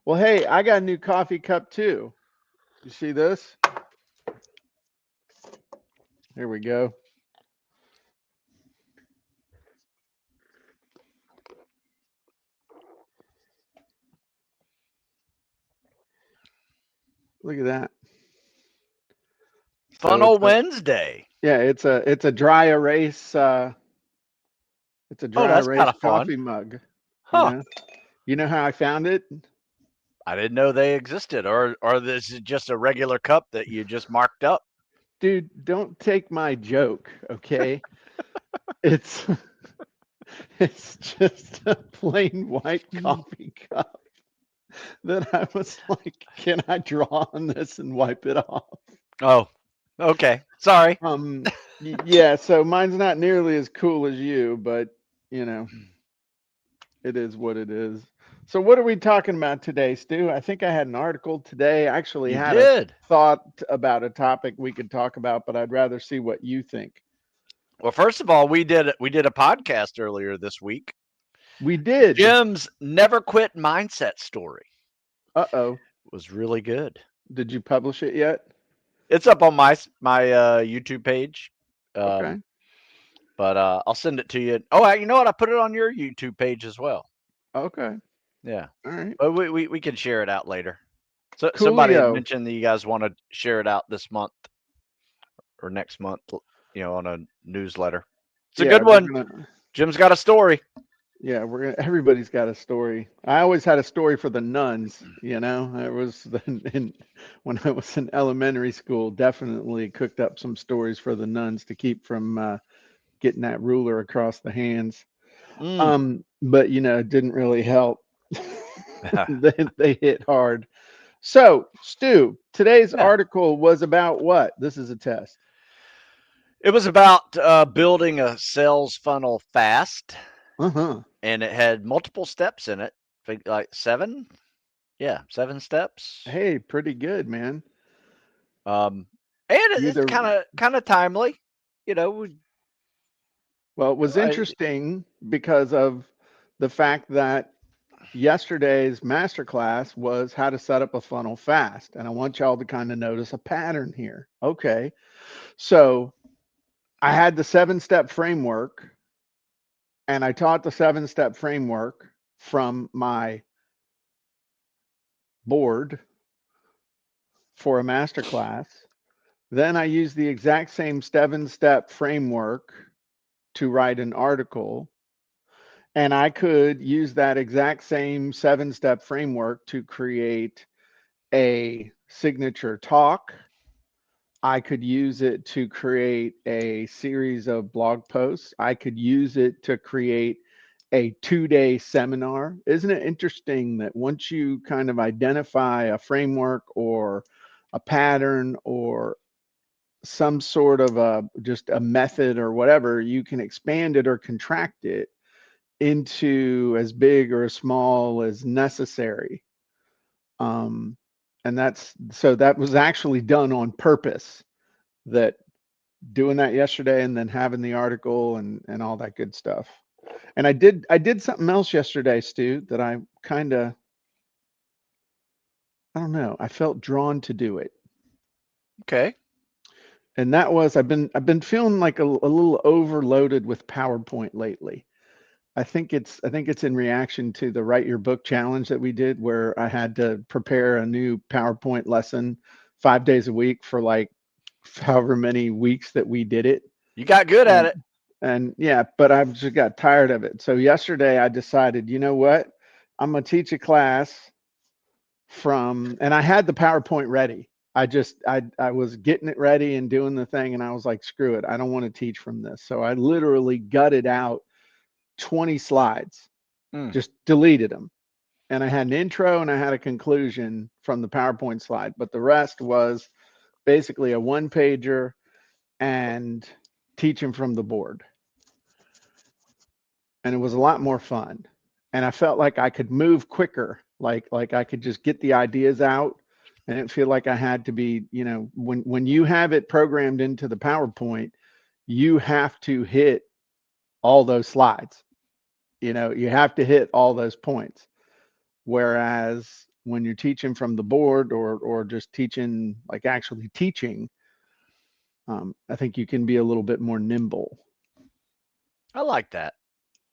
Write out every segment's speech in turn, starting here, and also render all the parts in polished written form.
Well, hey, I got a new coffee cup too. You see this? Here we go. Look at that. So Funnel it's a Wednesday. yeah, it's a dry erase it's a Oh, dry that's kind erase of fun. coffee mug, you Huh. know. You know how I found it? I didn't know they existed. Or this is just a regular cup that you just marked up. Dude, don't take my joke, okay? It's it's just a plain white coffee cup that I was like, can I draw on this and wipe it off? Oh, okay. Sorry. Yeah, so mine's not nearly as cool as you, but you know, it is what it is. So what are we talking about today, Stu? I think I had an article today. I actually You had a did. thought about a topic we could talk about, but I'd rather see what you think. Well, first of all, we did a podcast earlier this week. We did. Jim's never quit mindset story Uh-oh. was really good. Did you publish it yet? It's up on my YouTube page. Um, Okay. but I'll send it to you. Oh, you know what? I put it on your YouTube page as well. Okay. Yeah, All right. but we can share it out later. So somebody had Coolio. mentioned that you guys want to share it out this month or next month, on a newsletter. It's a Yeah, good we're one. gonna Jim's got a story. yeah, we're gonna everybody's got a story. I always had a story for the nuns, you know. I was when I was in elementary school, definitely cooked up some stories for the nuns to keep from getting that ruler across the hands. Mm. But it didn't really help. They hit hard. So, Stu, today's Yeah. article was about what? This is a test. It was about building a sales funnel fast, Uh-huh. and it had multiple steps in it. I think like seven. Yeah, 7 steps. Hey, pretty good, man. Um, and You it's either kind of timely. You know, Well, it was I, interesting because of the fact that yesterday's masterclass was how to set up a funnel fast. And I want y'all to kind of notice a pattern here. Okay. So I had the 7 step framework and I taught the 7 step framework from my board for a masterclass. Then I used the exact same 7 step framework to write an article. And I could use that exact same 7 step framework to create a signature talk. I could use it to create a series of blog posts. I could use it to create a 2 day seminar. Isn't it interesting that once you kind of identify a framework or a pattern or some sort of just a method or whatever, you can expand it or contract it into as big or as small as necessary. Um, and that was actually done on purpose. That doing that yesterday and then having the article and all that good stuff. And I did something else yesterday, Stu, that I don't know, I felt drawn to do it. okay. And that was I've been feeling like a little overloaded with PowerPoint lately. I think it's in reaction to the Write Your Book challenge that we did, where I had to prepare a new PowerPoint lesson 5 days a week for like however many weeks that we did it. You got good at And it. and yeah, but I just got tired of it. So yesterday I decided, you know what? I'm gonna teach a class and I had the PowerPoint ready. I was getting it ready and doing the thing, and I was like, screw it, I don't want to teach from this. So I literally gutted out 20 slides, Mm. just deleted them. And I had an intro and I had a conclusion from the PowerPoint slide, but the rest was basically a one pager and teaching from the board. And it was a lot more fun. And I felt like I could move quicker, like I could just get the ideas out. And it feel like I had to be, when you have it programmed into the PowerPoint, you have to hit all those slides. You have to hit all those points. Whereas when you're teaching from the board or just teaching, like actually teaching, I think you can be a little bit more nimble. I like that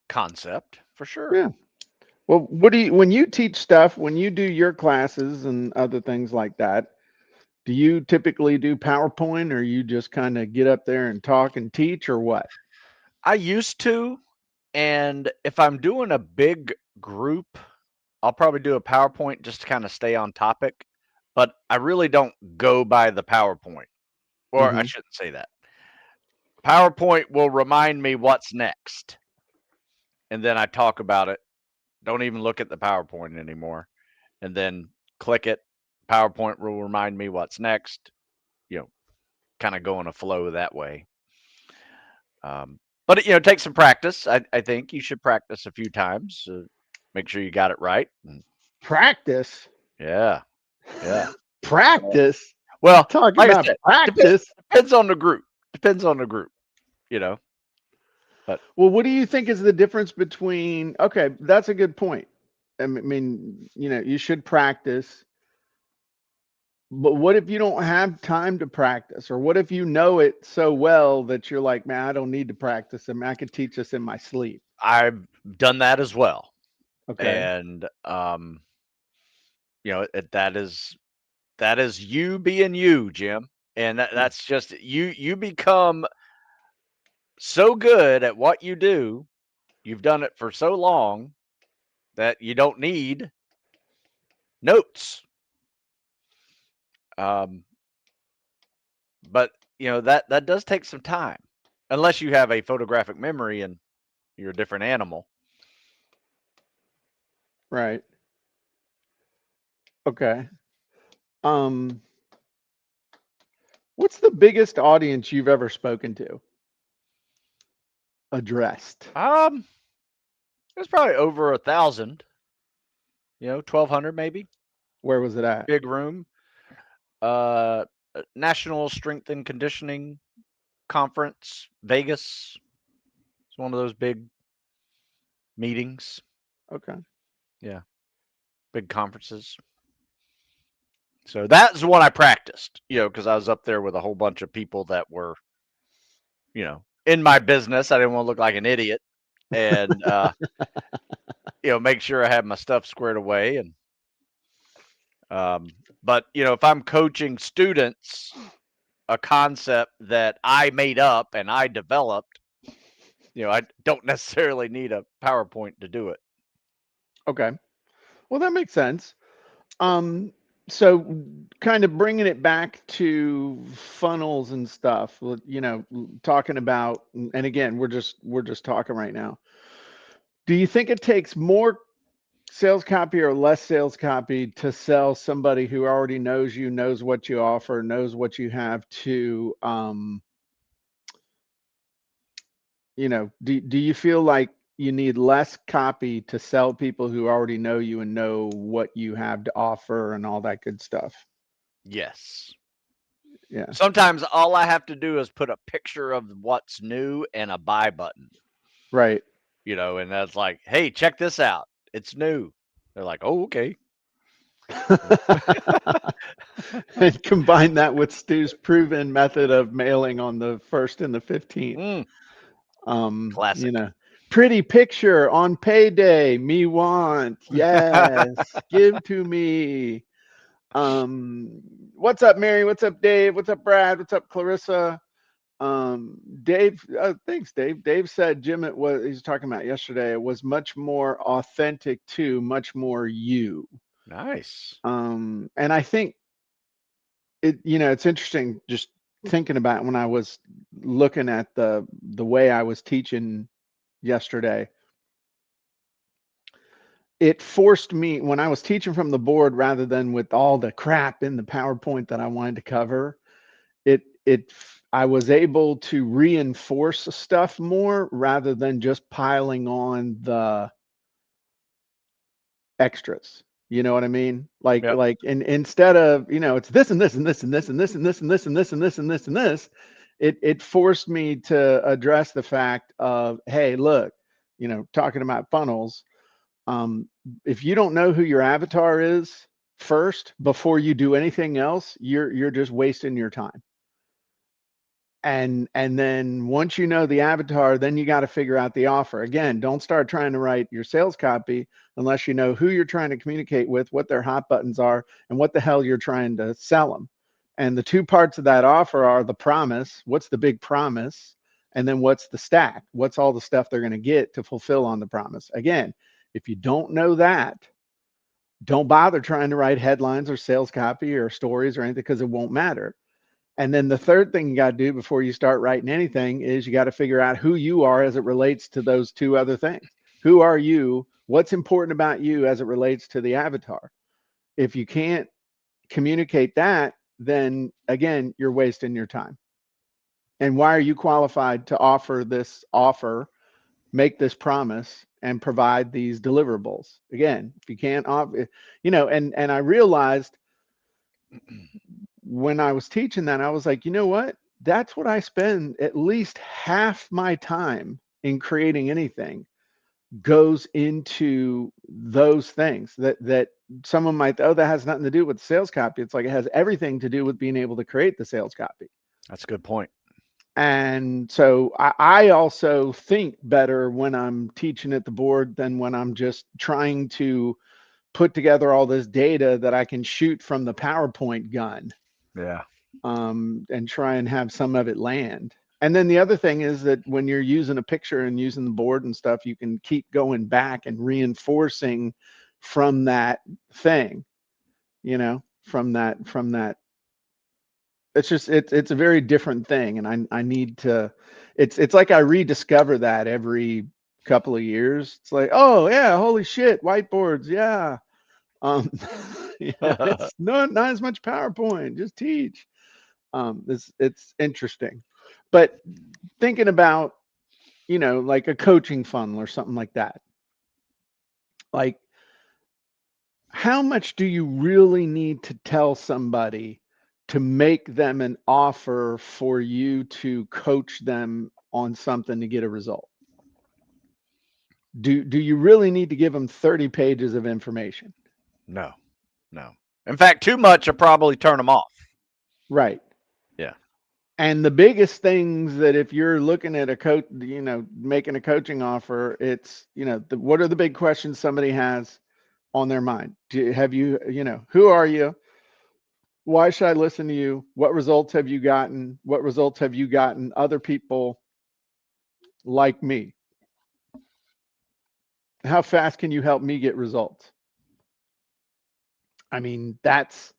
concept for sure. Yeah. Well, what do you, when you teach stuff, when you do your classes and other things like that, do you typically do PowerPoint or you just kind of get up there and talk and teach or what? I used to, and if I'm doing a big group, I'll probably do a PowerPoint just to kind of stay on topic. But I really don't go by the PowerPoint, or I Hmm. shouldn't say that. PowerPoint will remind me what's next, and then I talk about it. Don't even look at the PowerPoint anymore, and then click it. PowerPoint will remind me what's next. You know, kind of go in a flow that way. But it takes some practice. I think you should practice a few times. Make sure you got it right. Practice. Yeah, yeah. Practice. Well, Talking like I about said, depends practice. depends on the group. Depends on the group, you know. But Well, what do you think is the difference between, okay, that's a good point. I mean, you should practice, but what if you don't have time to practice? Or what if you know it so well that you're like, man, I don't need to practice. I mean, I could teach this in my sleep. I've done that as well, Okay. and that is you being you, Jim, and that's just you. You become so good at what you do. You've done it for so long that you don't need notes. Um, but that does take some time, unless you have a photographic memory and you're a different animal. Right. Okay. Um, what's the biggest audience you've ever spoken to, addressed? Um, it's probably over 1,000. 1,200 maybe. Where was it at? Big room. Uh, National Strength and Conditioning Conference, Vegas. It's one of those big meetings. Okay. Yeah, big conferences. So that's the one I practiced. Because I was up there with a whole bunch of people that were, in my business. I didn't want to look like an idiot, and make sure I had my stuff squared away. And but if I'm coaching students a concept that I made up and I developed, I don't necessarily need a PowerPoint to do it. Okay. Well, that makes sense. Um, so kind of bringing it back to funnels and stuff, talking about, and again, we're just talking right now. Do you think it takes more sales copy or less sales copy to sell somebody who already knows you, knows what you offer, knows what you have to, do you feel like you need less copy to sell people who already know you and know what you have to offer and all that good stuff? Yes. Yeah. Sometimes all I have to do is put a picture of what's new and a buy button, Right. and that's like, hey, check this out. It's new. They're like, oh, okay. And combine that with Stu's proven method of mailing on the 1st and the 15th. Mm, Um, you classic. know, pretty picture on payday, me want. Yes, give to me. What's up, Mary? What's up, Dave? What's up, Brad? What's up, Clarissa? Dave, thanks, Dave. Dave said Jim, it was he's talking about yesterday. It was much more authentic too, much more you. Nice. And I think it's interesting just thinking about when I was looking at the way I was teaching yesterday. It forced me when I was teaching from the board rather than with all the crap in the PowerPoint that I wanted to cover. I was able to reinforce stuff more rather than just piling on the extras. You know what I mean? Like Yep. like and instead of, it's this and this and this and this and this and this and this and this and this and this and this, it forced me to address the fact of, hey, look, talking about funnels. Um, if you don't know who your avatar is first before you do anything else, you're just wasting your time. And then once you know the avatar, then you got to figure out the offer. Again, don't start trying to write your sales copy unless you know who you're trying to communicate with, what their hot buttons are, and what the hell you're trying to sell them. And the two parts of that offer are the promise, what's the big promise, and then what's the stack, what's all the stuff they're going to get to fulfill on the promise. Again, if you don't know that, don't bother trying to write headlines or sales copy or stories or anything, because it won't matter. And then the third thing you got to do before you start writing anything is you got to figure out who you are as it relates to those two other things. Who are you? What's important about you as it relates to the avatar? If you can't communicate that, then again, you're wasting your time. And why are you qualified to offer this offer, make this promise, and provide these deliverables? Again, if you can't offer, and I realized when I was teaching that, I was like, you know what? That's what I spend at least half my time in creating anything goes into those things that someone might, oh, that has nothing to do with sales copy. It's like it has everything to do with being able to create the sales copy. That's a good point. And so I also think better when I'm teaching at the board than when I'm just trying to put together all this data that I can shoot from the PowerPoint gun, Yeah. and try and have some of it land. And then the other thing is that when you're using a picture and using the board and stuff, you can keep going back and reinforcing from that thing, from that. It's a very different thing. And I need to, it's like I rediscover that every couple of years. It's like, oh yeah, holy shit, whiteboards. Yeah. Um, it's not as much PowerPoint, just teach. It's interesting. But thinking about, like a coaching funnel or something like that, like how much do you really need to tell somebody to make them an offer for you to coach them on something to get a result? Do you really need to give them 30 pages of information? No, no. In fact, too much will probably turn them off. Right. Yeah. And the biggest things that if you're looking at a coach, making a coaching offer, it's, what are the big questions somebody has on their mind? Have you, who are you? Why should I listen to you? What results have you gotten? What results have you gotten other people like me? How fast can you help me get results? I mean, that's,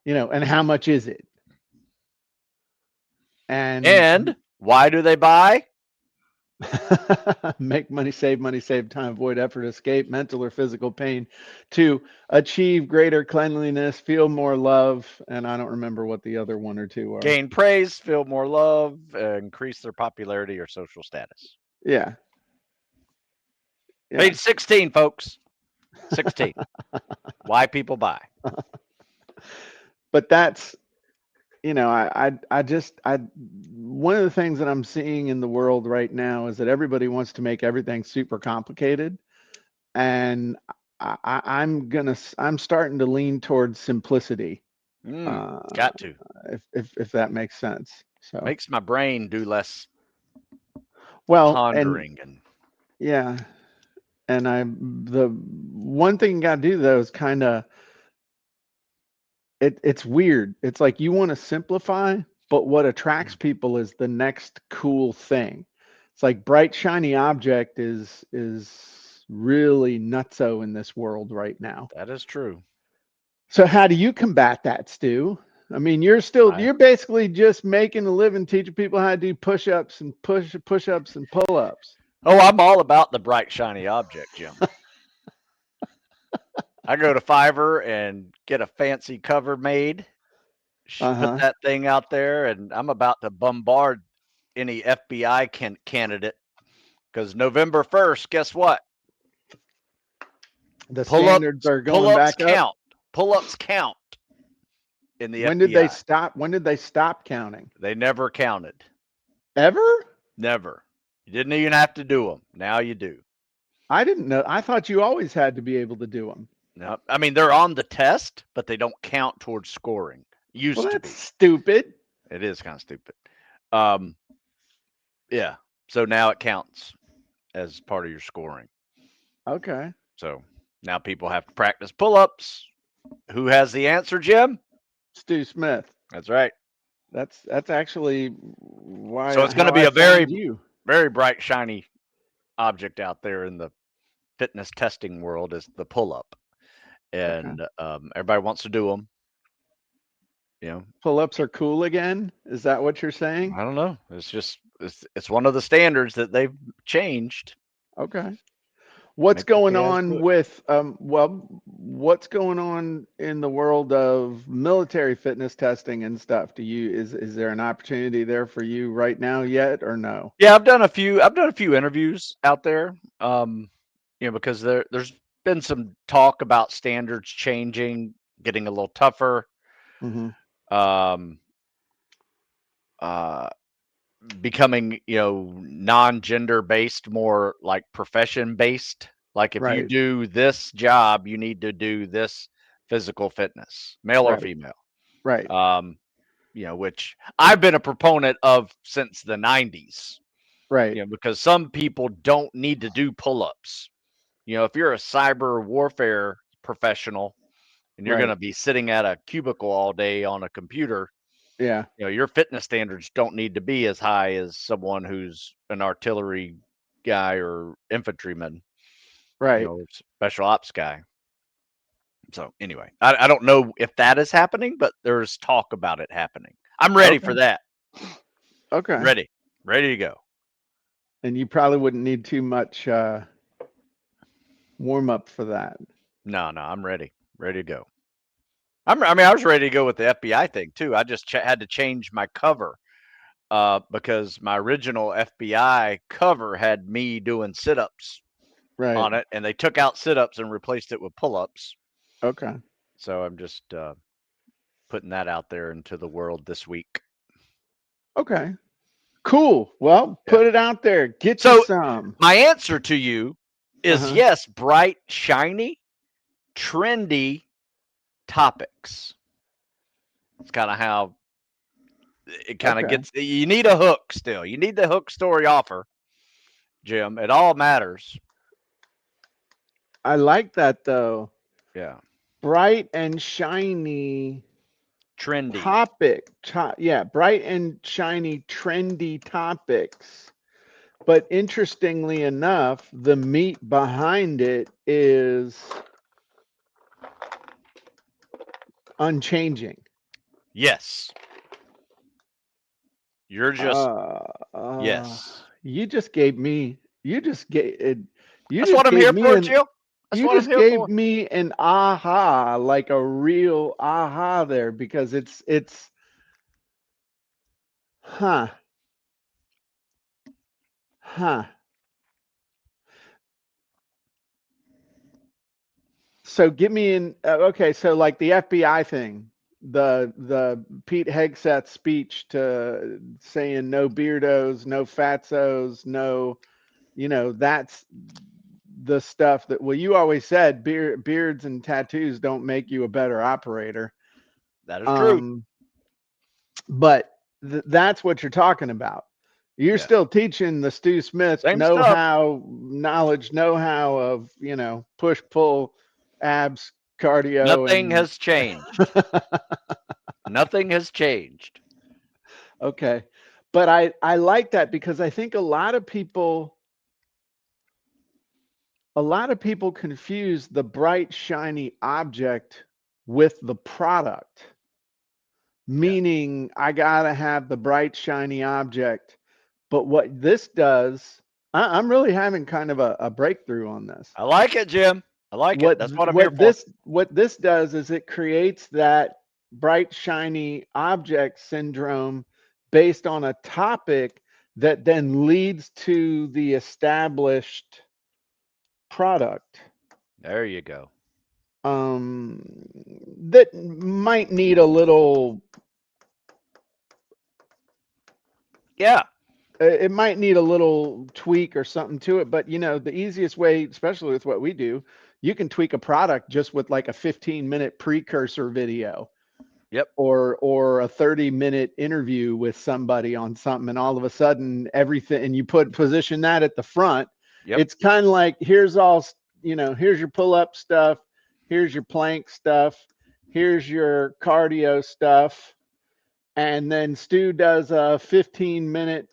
and how much is it? And And why do they buy? make money, save time, avoid effort, escape mental or physical pain, to achieve greater cleanliness, feel more love, and I don't remember what the other one or two are. Gain praise, feel more love, increase their popularity or social status. Yeah, yeah. Page 16, folks. 16. Why people buy. But that's, I just, one of the things that I'm seeing in the world right now is that everybody wants to make everything super complicated, and I'm starting to lean towards simplicity. Uh, Got to. if that makes sense. So, Makes my brain do less well, and pondering and yeah, and the one thing you got to do though is kind of, it's weird. It's like you want to simplify, but what attracts people is the next cool thing. It's like bright shiny object is really nutso in this world right now. that is true. So how do you combat that, Stu? I mean, I you're basically just making a living teaching people how to do push-ups and push-ups and pull-ups. I'm all about the bright shiny object, Jim. I go to Fiverr and get a fancy cover made, put Uh-huh. that thing out there, and I'm about to bombard any FBI candidate because November 1st, guess what? The Pull-ups standards are going pull-ups back up. count. Pull-ups count in the When did they FBI. stop? When did they stop counting? They never counted. Ever? Never. You didn't even have to do them. Now you do. I didn't know. I thought you always had to be able to do them. No, I mean they're on the test, but they don't count towards scoring. Well, Used to that's be. stupid. It is kind of stupid. Um, yeah. So now it counts as part of your scoring. Okay. So now people have to practice pull-ups. Who has the answer, Jim? Stu Smith. That's right. That's actually So why it's going to how be I a very, found you. very bright, shiny object out there in the fitness testing world is the pull-up, Okay. and everybody wants to do them. You know, Pull-ups are cool again? Is that what you're saying? I don't know. It's just it's one of the standards that they've changed. Okay. What's Make the going guys do on it. with what's going on in the world of military fitness testing and stuff? Is there an opportunity there for you right now yet or no? Yeah, I've done a few. I've done a few interviews out there. Because there's been some talk about standards changing, getting a little tougher. Hmm. Um, uh, Becoming non-gender based, more like profession based. Like if you Right. do this job, you need to do this physical fitness, male or Right. female. Right. Um, which I've been a proponent of since the 90s. Right. Because some people don't need to do pull-ups. If you're a cyber warfare professional and you're going Right. to be sitting at a cubicle all day on a computer, Yeah. your fitness standards don't need to be as high as someone who's an artillery guy or infantryman, Right. special ops guy. So anyway, I don't know if that is happening, but there's talk about it happening. I'm ready for Okay. that. Okay. Ready, ready to go. And you probably wouldn't need too much warm up for that. No, no, I'm ready, ready to go. I was ready to go with the FBI thing too. I just had to change my cover because my original FBI cover had me doing sit-ups Right. on it, and they took out sit-ups and replaced it with pull-ups. Okay. So I'm just putting that out there into the world this week. Okay. Cool. Well, Yeah. put it out there. Get you So some. my answer to you is Uh-huh. yes, bright, shiny, trendy topics. It's kind of how it kind of Okay. gets. You need a hook still. You need the hook story offer, Jim. It all matters. I like that though. Yeah. Bright and shiny Trendy. topic. Yeah, bright and shiny trendy topics. But interestingly enough, the meat behind it is unchanging. Yes. You're just Uh, uh, yes. you just gave me, you just gave, you That's what just I'm gave here me for, an, Jill. That's you what I'm just here gave for. me an aha, like a real aha there, because it's, huh, huh. So get me in. Okay, so like the FBI thing, the Pete Hegseth speech to saying no beardos, no fatsos, no, that's the stuff that, well, you always said beards and tattoos don't make you a better operator. That is true. Um, but that's what you're talking about. You're Yeah. still teaching the Stu Smith Same stuff. know-how, know-how of, push, pull, abs, cardio, Nothing and has changed. Nothing has changed. okay. But I like that because I think a lot of people confuse the bright shiny object with the product. Yeah. Meaning I gotta have the bright shiny object. But what this does, I'm really having kind of a breakthrough on this. I like it, Jim. I like it. What That's what I'm here what for. this what this does is it creates that bright shiny object syndrome based on a topic that then leads to the established product There you go. um, that might need a little Yeah. it might need a little tweak or something to it, but the easiest way, especially with what we do, you can tweak a product just with like a 15-minute precursor video Yep. or a 30-minute interview with somebody on something, and all of a sudden everything, and you position that at the front. Yep. It's kind of like, here's all, here's your pull-up stuff, here's your plank stuff, here's your cardio stuff, and then Stu does a 15-minute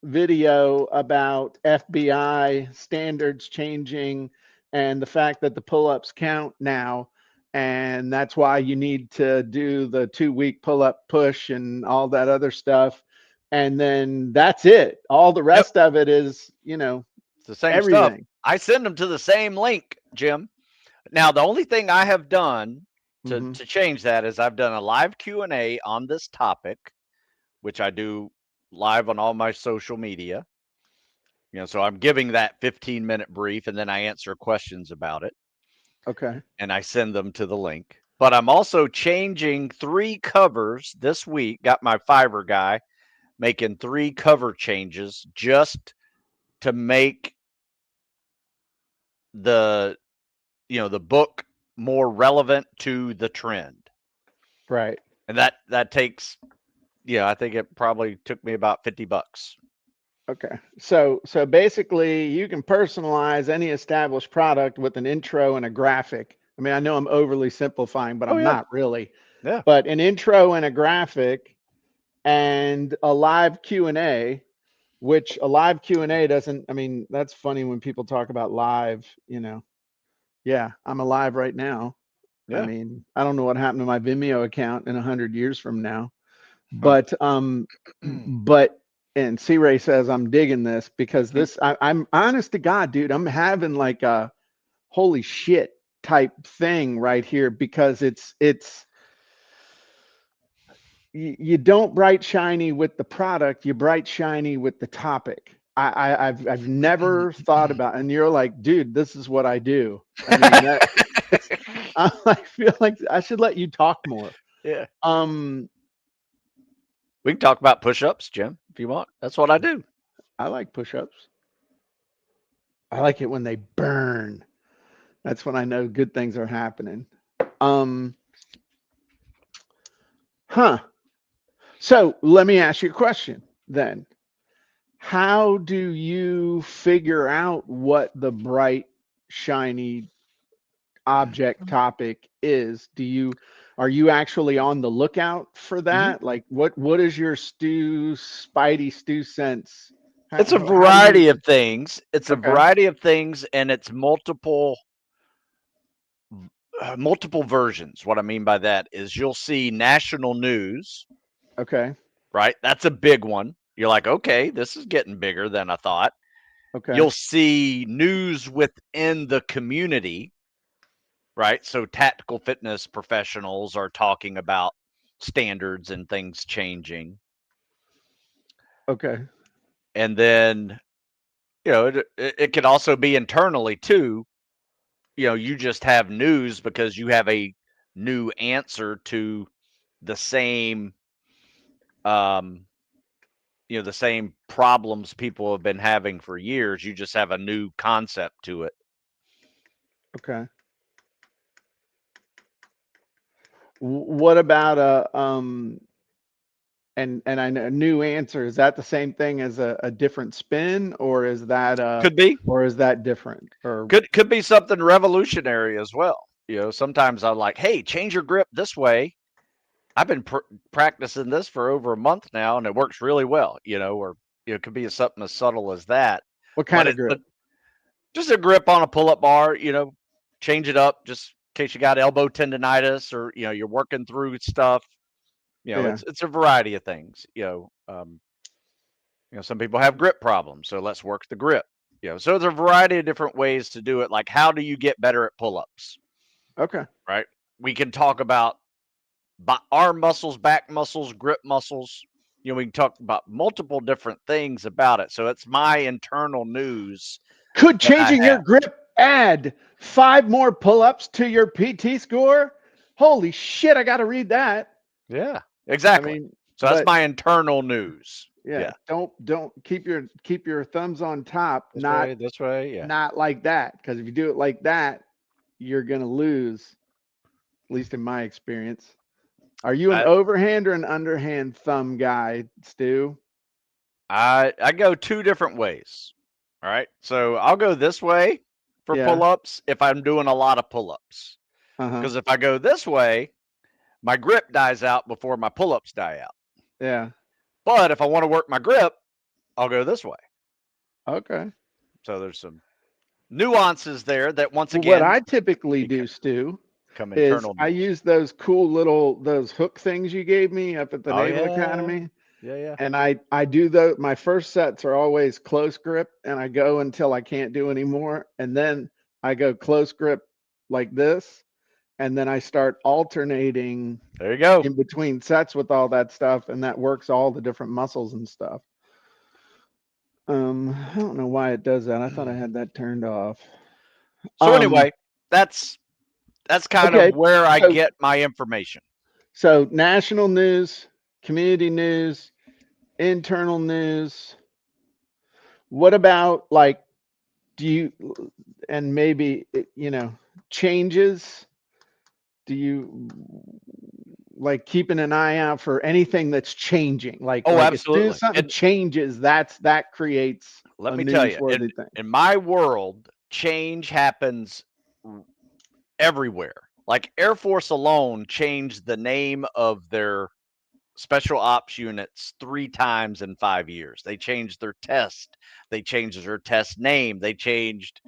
video about FBI standards changing and the fact that the pull-ups count now, and that's why you need to do the 2-week pull-up push and all that other stuff. And then that's it. All the Yep. rest of it is, It's the same stuff. everything. I send them to the same link, Jim. Now, the only thing I have done to Hmm. to change that is I've done a live Q&A on this topic, which I do live on all my social media. So I'm giving that 15-minute brief and then I answer questions about it Okay. and I send them to the link. But I'm also changing 3 covers this week. Got my Fiverr guy making 3 cover changes just to make the the book more relevant to the trend. Right. And that takes I think it probably took me about $50. Okay. So basically you can personalize any established product with an intro and a graphic. I mean, I know I'm overly simplifying, but Oh I'm yeah. not really. Yeah. But an intro and a graphic and a live Q&A, which a live Q&A doesn't, I mean, that's funny when people talk about live. Yeah, I'm alive right now. I Yeah. mean, I don't know what happened to my Vimeo account in 100 years from now. But and C Ray says I'm digging this because I'm honest to God, dude, I'm having like a holy shit type thing right here because it's you don't bright shiny with the product, you bright shiny with the topic. I've never thought about, and you're like, dude, this is what I do. I mean that I feel like I should let you talk more. Yeah. Um, We can talk about push-ups, Jim, if you want. That's what I do. I like push-ups. I like it when they burn. That's when I know good things are happening. Um, huh. So let me ask you a question then. How do you figure out what the bright, shiny object topic is? Are you actually on the lookout for Hmm. that? Like what is your spidey stew sense? It's a How do you variety of things. It's a Okay. variety of things, and it's multiple versions. What I mean by that is you'll see national news, Okay. right? That's a big one. You're like, okay, this is getting bigger than I thought. Okay. You'll see news within the community, right? So tactical fitness professionals are talking about standards and things changing. Okay. And then, it could also be internally too. You just have news because you have a new answer to the same um the same problems people have been having for years. You just have a new concept to it. Okay. What about and I know a new answer, is that the same thing as a different spin, or Could be. is that different? Or Could be something revolutionary as well. Sometimes I'm like, "Hey, change your grip this way." I've been practicing this for over a month now, and it works really well. Or it could be something as subtle as that. what But kind of it's grip? just a grip on a pull-up bar. Change it up just in case you got elbow tendonitis or you're working through stuff. Yeah. It's a variety of things. Some people have grip problems, so let's work the grip. So there's a variety of different ways to do it. Like, how do you get better at pull-ups? Okay. Right? We can talk about arm muscles, back muscles, grip muscles. We can talk about multiple different things about it. So it's my internal news Could that I changing your have. grip add 5 more pull-ups to your PT score? Holy shit, I got to read that. Yeah, I exactly. mean, So that's but my internal news. Yeah, Yeah. don't keep your thumbs on top, This way. Yeah. not like that. Because if you do it like that, you're gonna lose. At least in my experience. Are you an I overhand or an underhand thumb guy, Stu? I go two different ways. All right. So I'll go this way for Yeah. pull-ups if I'm doing a lot of pull-ups. Uh huh. Because if I go this way, my grip dies out before my pull-ups die out. Yeah. But if I want to work my grip, I'll go this way. Okay. So there's some nuances there that once Well, what again I typically become do, Stu, is internal I notes. use those cool little those hook things you gave me up at the Oh Naval yeah. Academy. Yeah, yeah. And I do the my first sets are always close grip and I go until I can't do anymore. And then I go close grip like this. And then I start alternating There you go. in between sets with all that stuff. And that works all the different muscles and stuff. I don't know why it does that. I thought I had that turned off. So Um, anyway, that's kind of okay. where I So get my information. so national news, community news, internal news. What about like do you and maybe changes? Do you like keeping an eye out for anything that's changing? Oh, Like as soon as absolutely. something And changes, that creates let a me tell you, newsworthy thing. in my world, change happens everywhere. Like Air Force alone changed the name of their special ops units 3 times in 5 years. They changed their test. They changed their test name. They changed,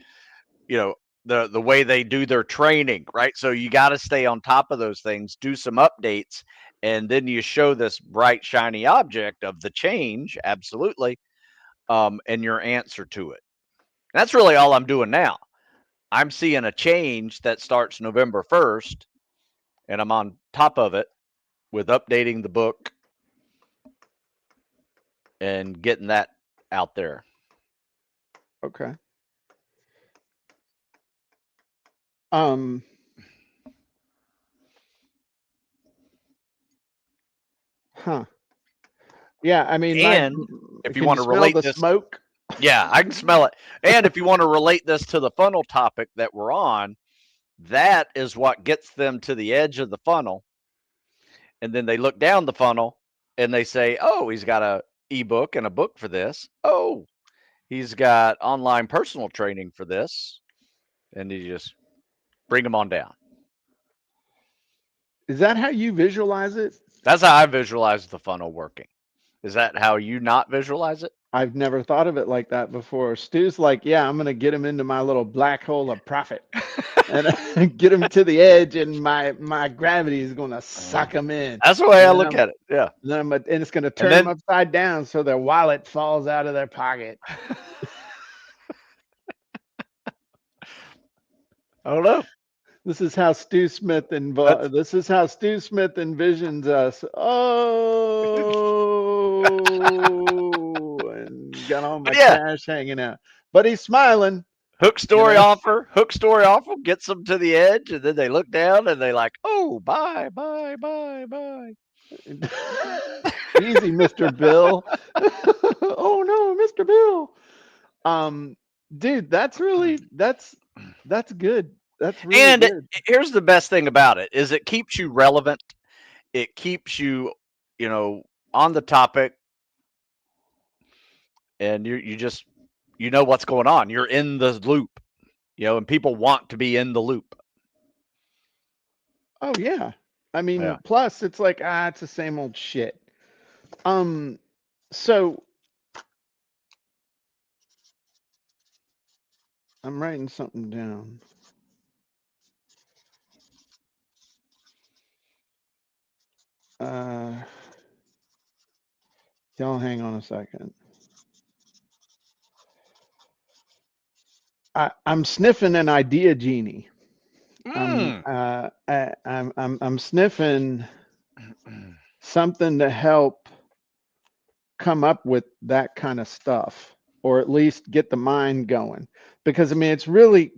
you know, the way they do their training, right? So you got to stay on top of those things, do some updates, and then you show this bright shiny object of the change, absolutely, and your answer to it. That's really all I'm doing now. I'm seeing a change that starts November 1st, and I'm on top of it with updating the book and getting that out there. Okay. Um. Huh. Yeah. I mean, And if you can you want to smell relate the this, smoke? yeah, I can smell it. And if you want to relate this to the funnel topic that we're on, that is what gets them to the edge of the funnel. And then they look down the funnel and they say, oh, he's got a ebook and a book for this. Oh, he's got online personal training for this. And you just bring them on down. Is that how you visualize it? That's how I visualize the funnel working. Is that how you not visualize it? I've never thought of it like that before. Stu's like, yeah, I'm gonna get him into my little black hole of profit, and get him to the edge, and my gravity is gonna suck him in, That's the way and I then look at it. Yeah. and it's gonna And turn them then upside down so their wallet falls out of their pocket. I don't know. This is how Stu Smith That's This is how Stu Smith envisions us. Oh, and got all but my yeah, cash hanging out, but he's smiling, you know. hook story offer gets them to the edge, and then they look down and they like, oh, bye, bye, bye, bye. Easy, Mr. Bill. Oh no, Mr. Bill. Um, dude, that's good. That's really And good. here's the best thing about it is it keeps you relevant. It keeps you, you know, on the topic, and you just you know what's going on. You're in the loop, and people want to be in the loop. Oh yeah. I Yeah. mean, plus it's like it's the same old shit. Um, so I'm writing something down. Uh, y'all hang on a second. I'm sniffing an idea genie. Mm. I'm sniffing something to help come up with that kind of stuff, or at least get the mind going. Because I mean, it's really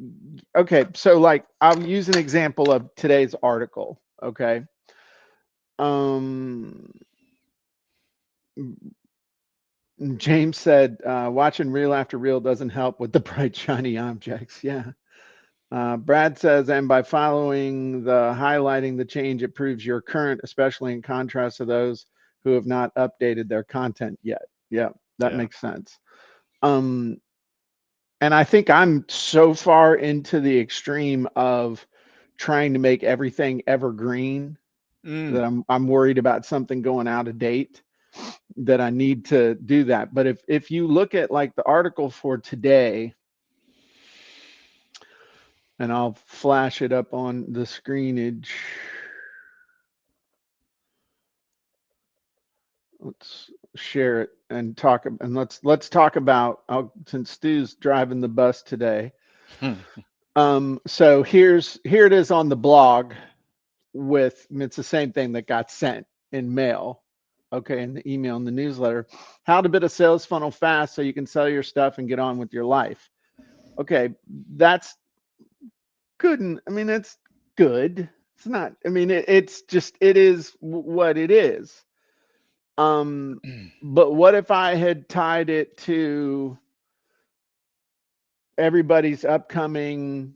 okay. So, like, I'll use an example of today's article. Okay. Um, James said, watching reel after reel doesn't help with the bright, shiny objects. Yeah. Brad says, and by following the highlighting the change, it proves you're current, especially in contrast to those who have not updated their content yet. Yeah, that Yeah. makes sense. Um, and I think I'm so far into the extreme of trying to make everything evergreen Mm, that I'm worried about something going out of date, that I need to do that. But if you look at like the article for today, and I'll flash it up on the screenage. Let's share it and talk, and let's talk about, since Stu's driving the bus today. So here it is on the blog, with it's the same thing that got sent in mail. Okay, in the email and the newsletter. How to build a sales funnel fast so you can sell your stuff and get on with your life. Okay, that's good. And I mean, it's good. It's not, I mean, it's just, it is what it is. Um, but what if I had tied it to everybody's upcoming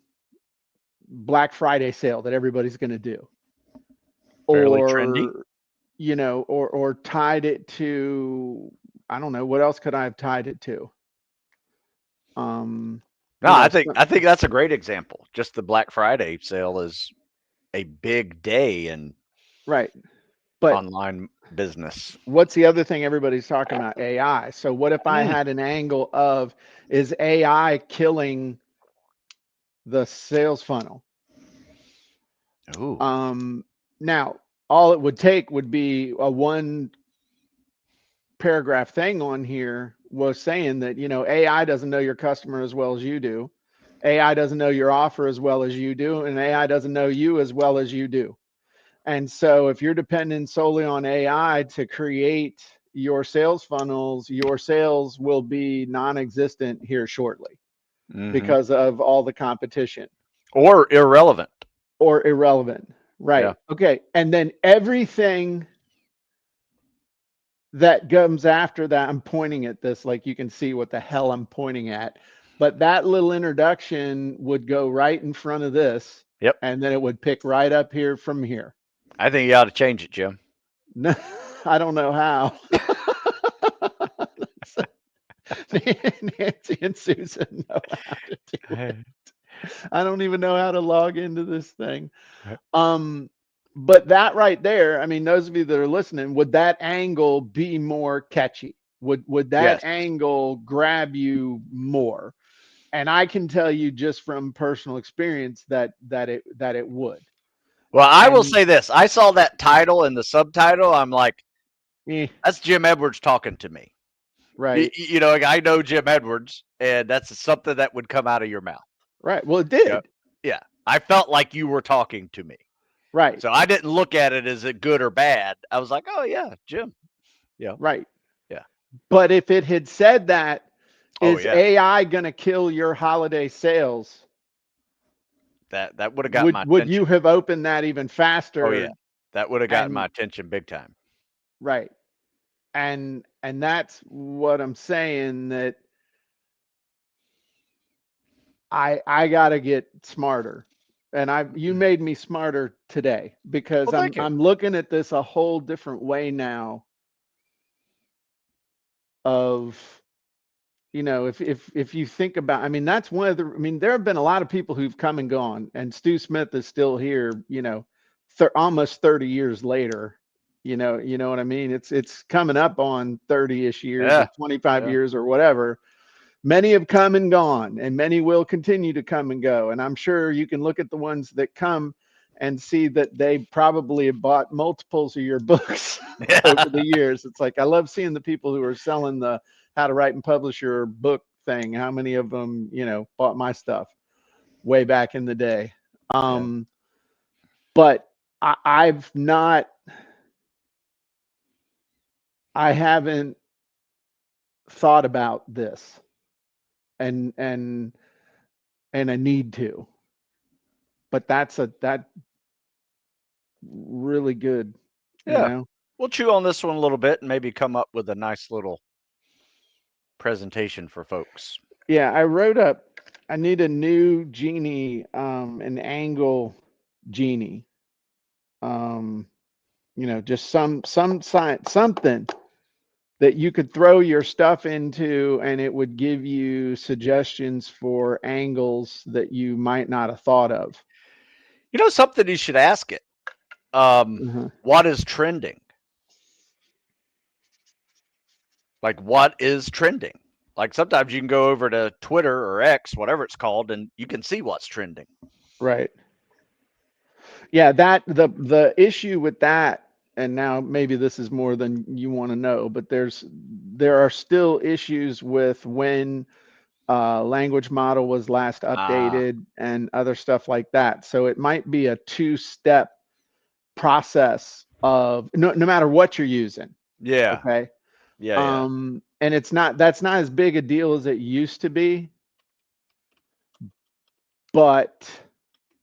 Black Friday sale that everybody's going to do, fairly trendy. or or tied it to, I don't know, what else could I have tied it to? Um, No, you know, I think that's a great example. Just the Black Friday sale is a big day in right. But online business. what's the other thing everybody's talking about? AI. So what if I Mm. had an angle of, is AI killing the sales funnel? Ooh. Um, Now, all it would take would be a one paragraph thing on here was saying that, AI doesn't know your customer as well as you do. AI doesn't know your offer as well as you do, and AI doesn't know you as well as you do. And so if you're dependent solely on AI to create your sales funnels, your sales will be non-existent here shortly Hmm. because of all the competition, Or irrelevant. or irrelevant. Yeah. Right. Okay. And then everything that comes after that, I'm pointing at this like you can see what the hell I'm pointing at. But that little introduction would go right in front of this, Yep. and then it would pick right up here from here. I think you ought to change it, Jim. No, I don't know how. Nancy and Susan know how to do it. I don't even know how to log into this thing. Um, but that right there, I mean, those of you that are listening, would that angle be more catchy? Would that Yes. angle grab you more? And I can tell you just from personal experience that it would. Well, I will And say this. I saw that title and the subtitle. I'm like, eh, that's Jim Edwards talking to me. right, You know, like, I know Jim Edwards, and that's something that would come out of your mouth. right. Well, it Yeah. did. Yeah. I felt like you were talking to me. Right, So I didn't look at it as a good or bad. I was like, oh, yeah, Jim. Yeah. right. Yeah. But if it had said that, Oh, is yeah. AI going to kill your holiday sales? That would have got Would my would you attention. have opened that even Oh, yeah. faster? That would have gotten my And attention big time. right. And that's what I'm saying, that I got to get smarter. And you made me smarter today, because Well, I'm thank you. I'm looking at this a whole different way now of, if you think about, I mean, that's one of the, I mean, there have been a lot of people who've come and gone, and Stu Smith is still here, almost 30 years later. You know what I mean? It's coming up on 30-ish years, or Yeah. 25 Yeah. years, or whatever. Many have come and gone, and many will continue to come and go. And I'm sure you can look at the ones that come and see that they probably have bought multiples of your books Yeah. over the years. It's like, I love seeing the people who are selling the how to write and publish your book thing. How many of them, bought my stuff way back in the day? Yeah. Um, but I've not, I haven't thought about this, and I need to. But that really good, you Yeah. know? We'll chew on this one a little bit and maybe come up with a nice little presentation for folks. Yeah, I wrote up. I need a new genie, an angle genie. Um, just some science, something that you could throw your stuff into, and it would give you suggestions for angles that you might not have thought of. You know something you should ask it. Uh-huh. What is trending? Like what is trending? Like sometimes you can go over to Twitter or X, whatever it's called, and you can see what's trending. Right. Yeah, that the issue with that, and now maybe this is more than you want to know, but there are still issues with when language model was last Ah, updated and other stuff like that. So it might be a two-step process of no matter what you're using. yeah, Okay. yeah. And that's not as big a deal as it used to be, but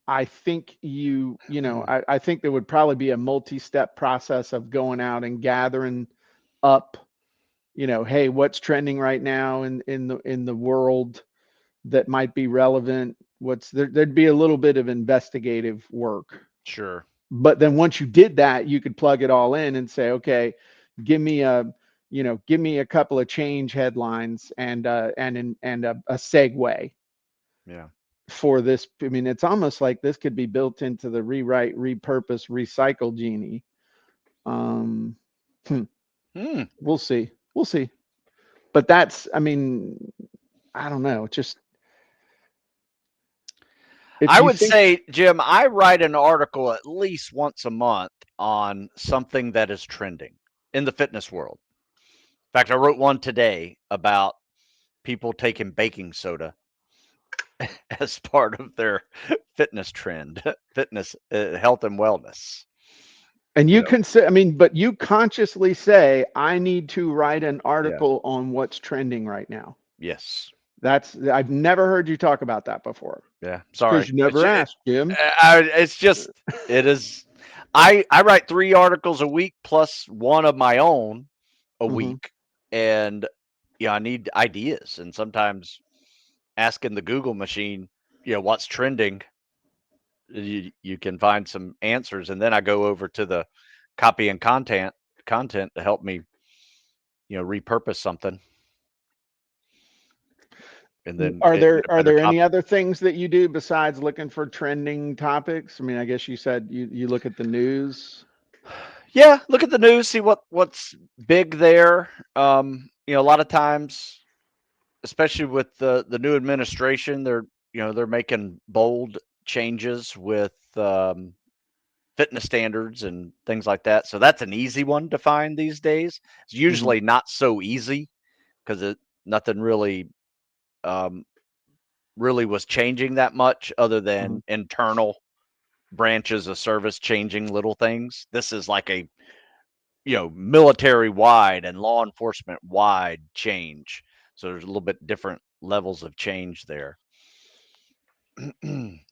I think I think there would probably be a multi-step process of going out and gathering up, hey, what's trending right now in the world that might be relevant. There'd be a little bit of investigative work. Sure. But then once you did that, you could plug it all in and say, okay, give me a give me a couple of change headlines and a segue Yeah. for this. I mean, it's almost like this could be built into the rewrite, repurpose, recycle genie. Um, hmm, Hmm. we'll see. We'll see. But that's, I mean, I don't know. Just if I you would think, say, Jim, I write an article at least once a month on something that is trending in the fitness world. In fact, I wrote one today about people taking baking soda as part of their fitness trend, fitness, health, and wellness. and You you know, consider, I mean, but you consciously say, I need to write an yeah, article on what's trending right now. yes, I've never heard you talk about that before yeah. because Sorry, you never asked, Jim. it's just it is. I write 3 articles a week plus one of my own a Hmm. week, and yeah, I need ideas, and sometimes asking the Google machine, what's trending, you can find some answers, and then I go over to the copy and content to help me, repurpose something, and then Are get there a are better there any topic. other things that you do besides looking for trending topics? I mean, I guess you said you look at the news. Yeah, look at the news, see what's big there. A lot of times, especially with the new administration, they're making bold changes with fitness standards and things like that. So that's an easy one to find these days. It's Hmm. usually not so easy because it nothing um, really was changing that much other Hmm. than internal branches of service changing little things. This is like a military wide and law enforcement wide change. So there's a little bit different levels of change there.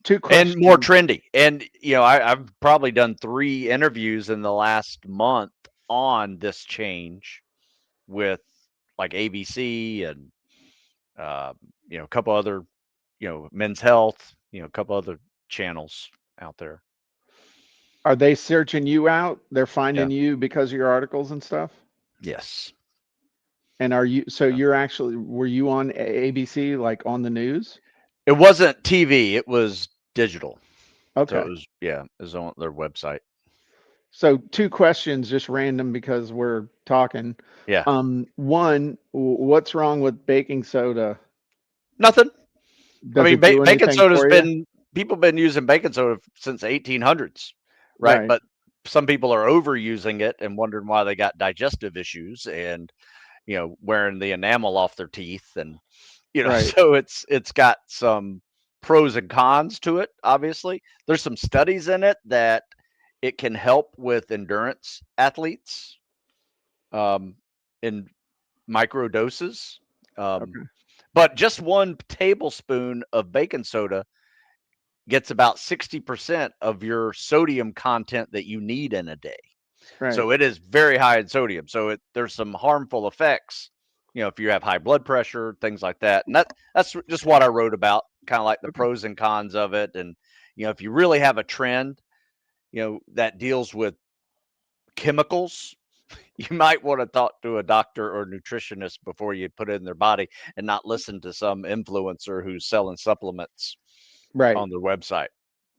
Two And more questions. trendy. And I've probably done 3 interviews in the last month on this change with like ABC and uh, a couple other Men's Health, a couple other channels out there. Are they searching you out? They're Yeah. finding you because of your articles and stuff? Yes. And Yeah. were you on ABC, like on the news? It wasn't TV, it was digital. So Okay. it was on their website. So two questions, just random because we're talking. Yeah. One, what's wrong with baking soda? Nothing. I Does mean, it do baking anything soda's for you? been people been using baking soda since the 1800s, right? Right. But some people are overusing it and wondering why they got digestive issues and wearing the enamel off their teeth and Right. so it's got some pros and cons to it. Obviously, there's some studies in it that it can help with endurance athletes um, in micro doses. Um, Okay. but just one tablespoon of baking soda gets about 60% of your sodium content that you need in a day. Right. So it is very high in sodium. So there's some harmful effects if you have high blood pressure, things like that. And that's just what I wrote about, kind of like the Okay. pros and cons of it. And if you really have a trend, that deals with chemicals, you might want to talk to a doctor or nutritionist before you put it in their body and not listen to some influencer who's selling supplements Right. on their website.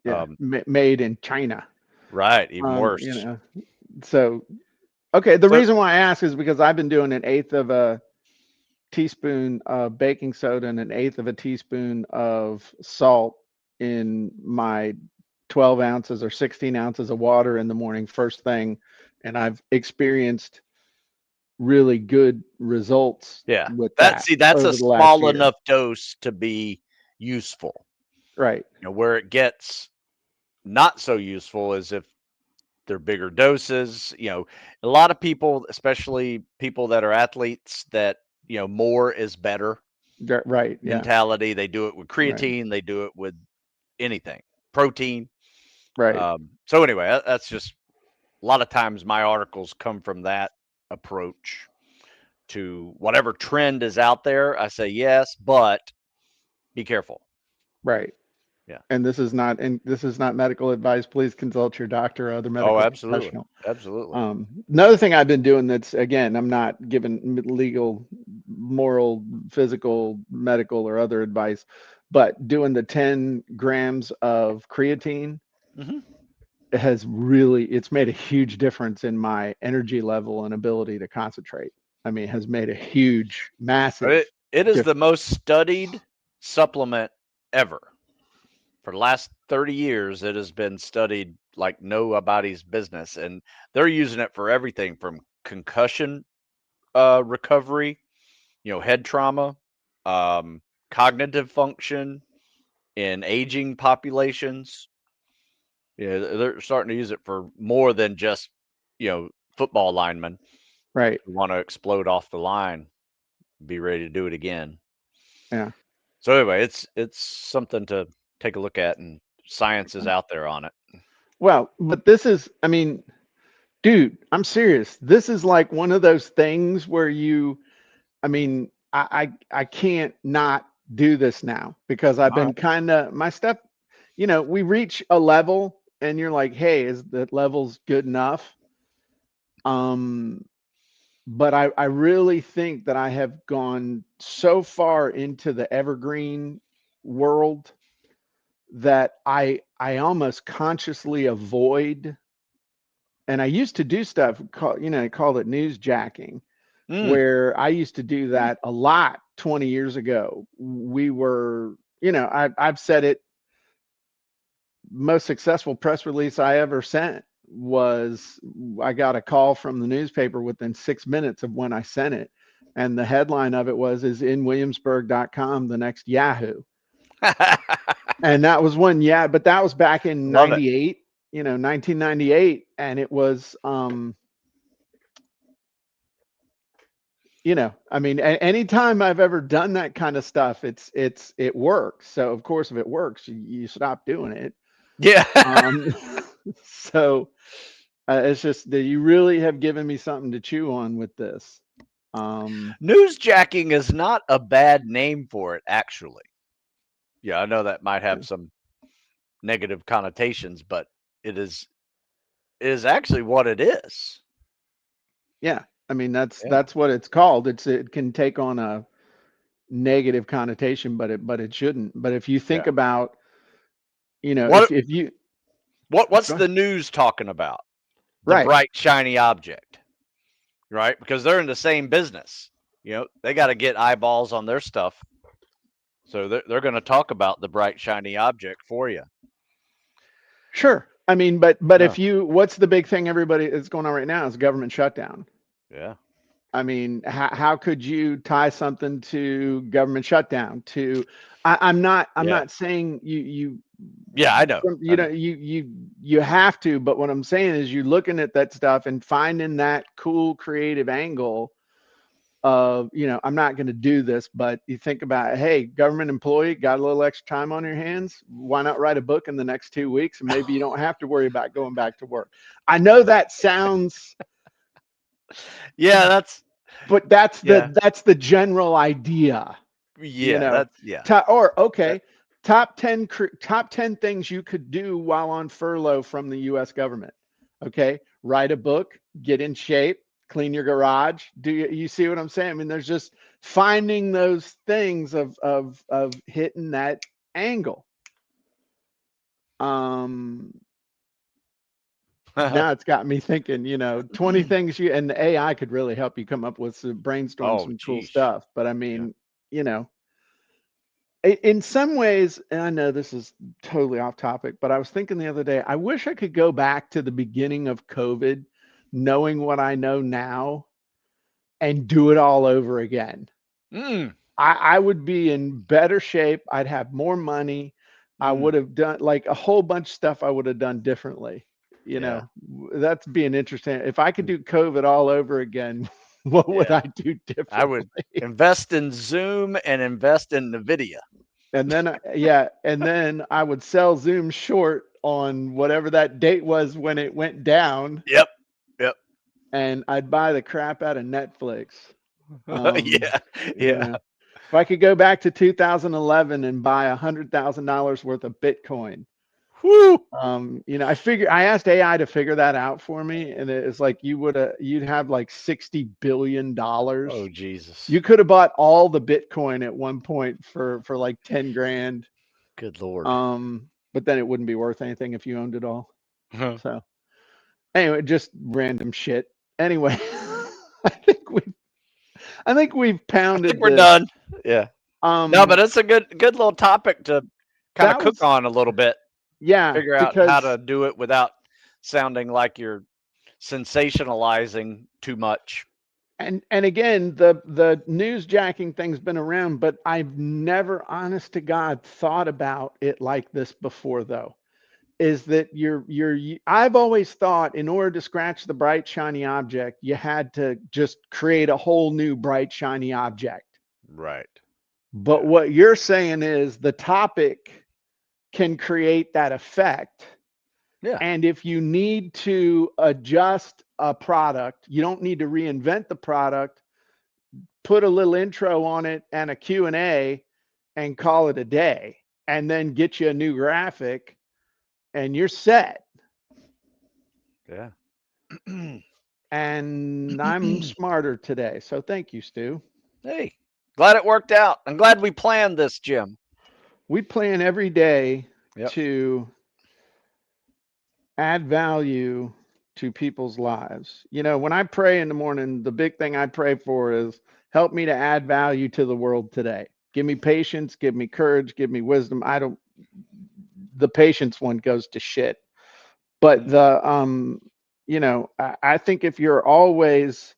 Yeah. Um, Made in China. right, even You worse. know. So okay, the So reason why I ask is because I've been doing an eighth of a teaspoon of baking soda and an eighth of a teaspoon of salt in my 12 ounces or 16 ounces of water in the morning, first thing. And I've experienced really good results yeah, with that that's a over the last small year. enough dose to be useful. Right. Where it gets not so useful is if they're bigger doses. A lot of people, especially people that are athletes, that more is better Right. Yeah. mentality. They do it with Right. creatine. They do it with anything, protein. Right. So anyway, that's just a lot of times my articles come from that approach to whatever trend is out there. I say yes, but be careful. Right. Yeah. And this is not medical advice. Please consult your doctor or other Oh, medical absolutely, professional. absolutely. Another thing I've been doing that's, again, I'm not giving legal, moral, physical, medical, or other advice, but doing the 10 grams of creatine Hmm. has really, it's made a huge difference in my energy level and ability to concentrate. I mean, it has made a huge, massive It is the difference. most studied supplement ever. For the last 30 years, it has been studied like nobody's business, and they're using it for everything from concussion recovery, head trauma, um, cognitive function in aging populations. Yeah, they're starting to use it for more than just football linemen Right. who want to explode off the line, be ready to do it again. Yeah. So anyway, it's something to take a look at, and science is out there on it. Well, but this is, I mean, dude, I'm serious. This is like one of those things where I mean, I can't not do this now because I've All been right. kind of my stuff, we reach a level and you're like, hey, is that level's good enough? Um, but I really think that I have gone so far into the evergreen world that I almost consciously avoid, and I used to do stuff called it news jacking, Mm. where I used to do that a lot 20 years ago. We were, I've said it, most successful press release I ever sent was I got a call from the newspaper within 6 minutes of when I sent it. And the headline of it was, is in Williamsburg.com the next Yahoo? And that was one, yeah, but that was back in Love it. 98, 1998. And it was, I mean, anytime I've ever done that kind of stuff, it works. So of course, if it works, you stop doing it. Yeah. Um, so it's just that you really have given me something to chew on with this. Um, Newsjacking is not a bad name for it, actually. Yeah, I know that might have some negative connotations, but it is actually what it is. yeah, I mean Yeah. that's what it's called. It can take on a negative connotation, but it shouldn't. But if you think Yeah. about, What if you what's go ahead. the news talking about? The Right, bright shiny object, right? Because they're in the same business. They got to get eyeballs on their stuff. So they're going to talk about the bright shiny object for you. sure. I mean, but Yeah. if what's the big thing everybody is going on right now is government shutdown. Yeah. I mean, how could you tie something to government shutdown? I'm Yeah. not saying Yeah, I know. I know. you have to, but what I'm saying is you're looking at that stuff and finding that cool creative angle of, I'm not going to do this, but you think about, hey, government employee, got a little extra time on your hands. Why not write a book in the next 2 weeks and maybe you don't have to worry about going back to work? I know that sounds Yeah, but that's Yeah. the general idea, you Yeah. know. That's yeah. Or That, okay, top 10 things you could do while on furlough from the US government. Okay, write a book, get in shape, clean your garage. Do you see what I'm saying? I mean, there's just finding those things of hitting that angle. Um Now it's got me thinking, 20 things and the AI could really help you come up with brainstorm oh, some cool geez. stuff. But I Yeah. mean, you know, in some ways, and I know this is totally off topic, but I was thinking the other day, I wish I could go back to the beginning of COVID, knowing what I know now and do it all over again. Mm, I would be in better shape. I'd have more money. I mm, would have done like a whole bunch of stuff I would have done differently. yeah. That's being interesting. If I could do COVID all over again, what would Yeah. I do I would differently? invest in Zoom and invest in NVIDIA. And then, yeah, and then I would sell Zoom short on whatever that date was when it went down, Yep. Yep. and I'd buy the crap out of Netflix. Um, Yeah. you Yeah. know, if I could go back to 2011 and buy $100,000 worth of Bitcoin, Whoo. I asked AI to figure that out for me, and it's like you'd have like $60 billion. Oh, Jesus. You could have bought all the Bitcoin at one point for like 10 grand. Good Lord. But then it wouldn't be worth anything if you owned it all. Huh. So anyway, just random shit. Anyway, I think we I think we've I think pounded we're this. done. Yeah. No, but Um, it's a good little topic to kind of that cook was on a little bit. yeah, Figure out how to because do it without sounding like you're sensationalizing too much. and again, the news jacking thing's been around, but I've never, honest to God, thought about it like this before. Though, is that I've always thought in order to scratch the bright shiny object, you had to just create a whole new bright shiny object. Right. But Yeah. what you're saying is the topic can create that effect. Yeah. And if you need to adjust a product, you don't need to reinvent the product, put a little intro on it and a Q&A and call it a day, and then get you a new graphic and you're set. Yeah. And I'm smarter today. So thank you, Stu. Hey, glad it worked out. I'm glad we planned this, Jim. We plan every day Yep. to add value to people's lives. When I pray in the morning, the big thing I pray for is help me to add value to the world today. Give me patience, give me courage, give me wisdom. The patience one goes to shit. But Mm, I think if you're always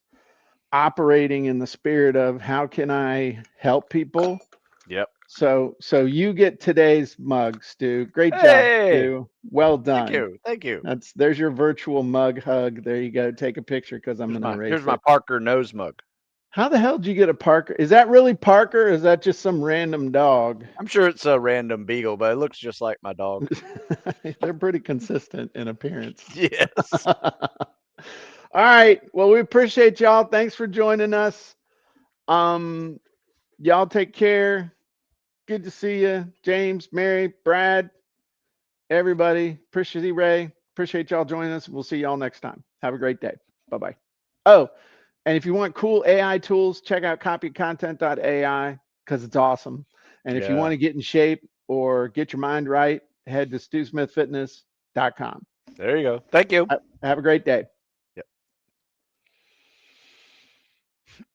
operating in the spirit of how can I help people? yep. So you get today's mug, Stu. Great job, Hey, Stu. Well thank done. you. Thank you. There's your virtual mug hug. There you go. Take a picture because I'm gonna Here's erase my it. Parker nose mug. How the hell did you get a Parker? Is that really Parker? Or is that just some random dog? I'm sure it's a random beagle, but it looks just like my dog. They're pretty consistent in appearance. Yes. All right. Well, we appreciate y'all. Thanks for joining us. Um, y'all take care. Good to see you, James, Mary, Brad, everybody. Appreciate you, Ray. Appreciate y'all joining us. We'll see y'all next time. Have a great day. Bye bye. Oh, and if you want cool AI tools, check out copycontent.ai because it's awesome. And if you Yeah. want to get in shape or get your mind right, head to stewsmithfitness.com. There you go. Thank you. Have a great day.